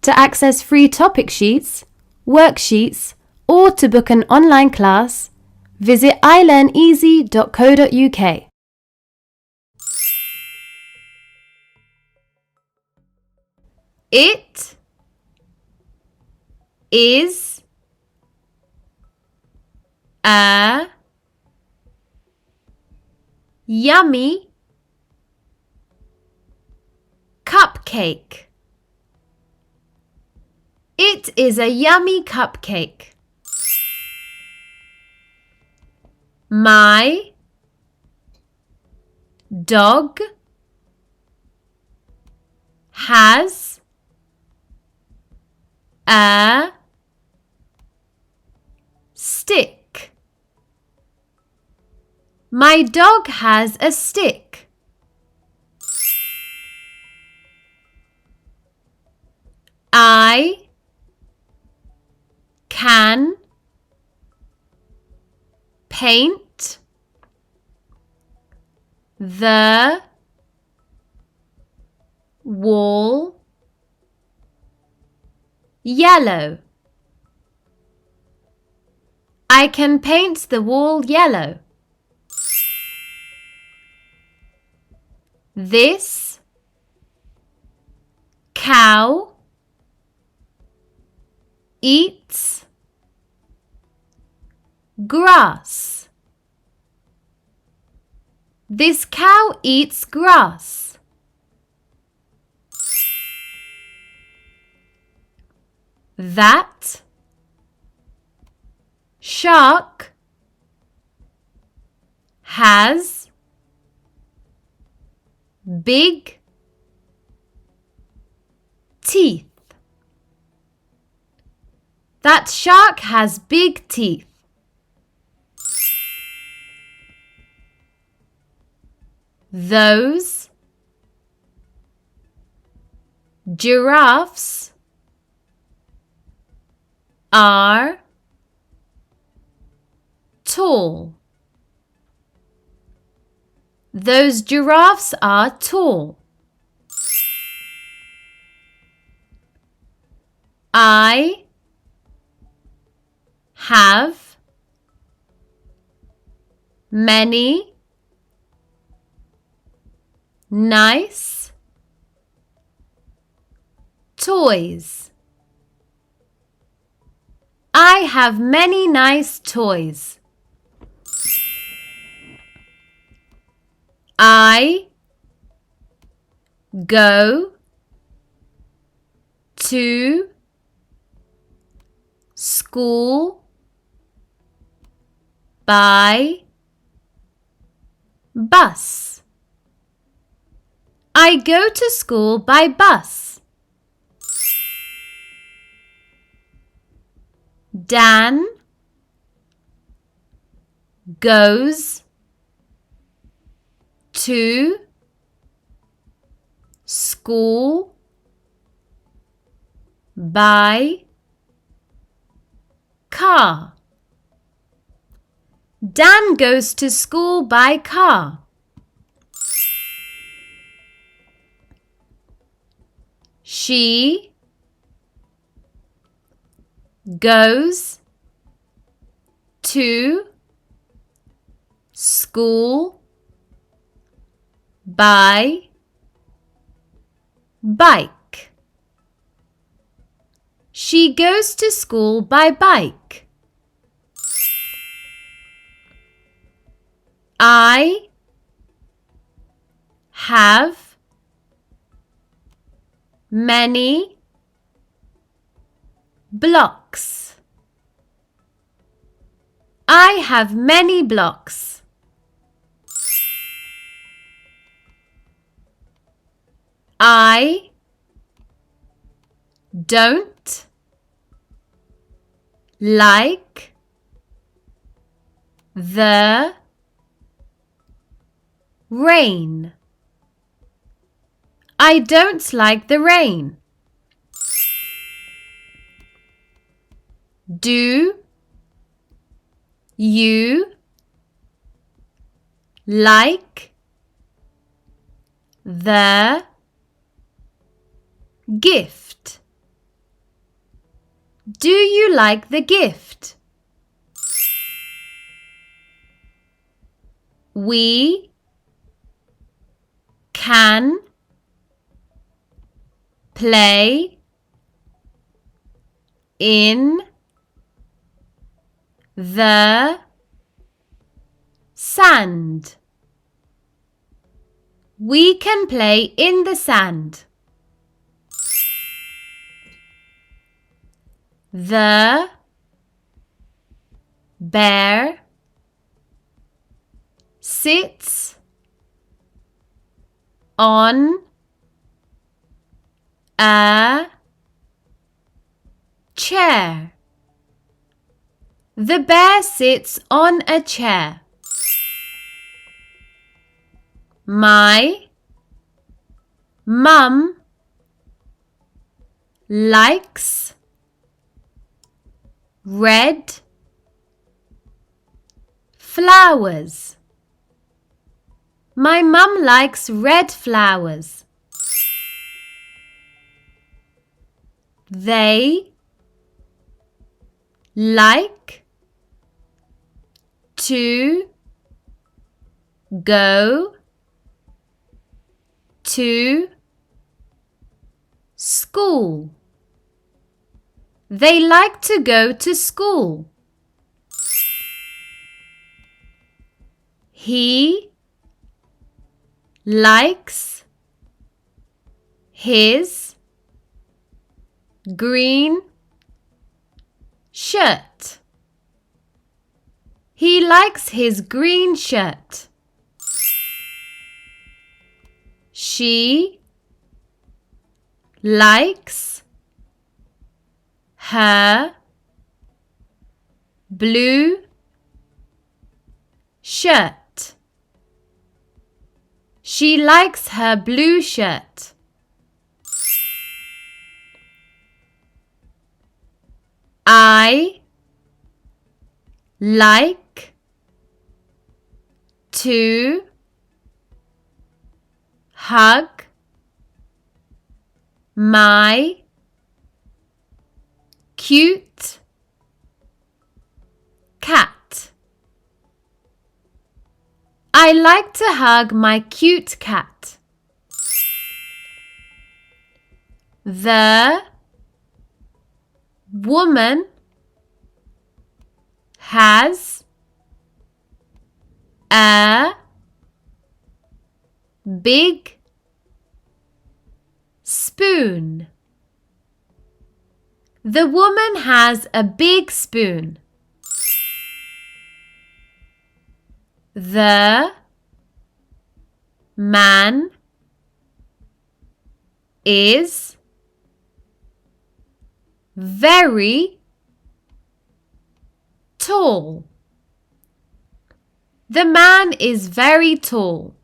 To access free topic sheets, worksheets, or to book an online class, visit ilearneasy.co.uk. It is a yummy cupcake. It is a yummy cupcake. My dog has a stick. My dog has a stick. I can paint the wall yellow. I can paint the wall yellow. This cow eats grass. This cow eats grass. That shark has big teeth. That shark has big teeth. Those giraffes are tall. Those giraffes are tall. I have many nice toys. I have many nice toys. I go to school by bus. I go to school by bus. Dan goes to school by car. Dan goes to school by car. She goes to school by bike. She goes to school by bike. I have many blocks. I have many blocks. I don't like the rain. I don't like the rain. Do you like the gift? Do you like the gift? We can play in the sand. We can play in the sand. The bear sits on a chair. The bear sits on a chair. My mum likes red flowers. My mum likes red flowers. They like to go to school. They like to go to school. He likes his green shirt. He likes his green shirt. She likes her blue shirt. She likes her blue shirt. I like to hug my cute cat. I like to hug my cute cat. The woman has a big spoon. The woman has a big spoon. The man is very tall. The man is very tall.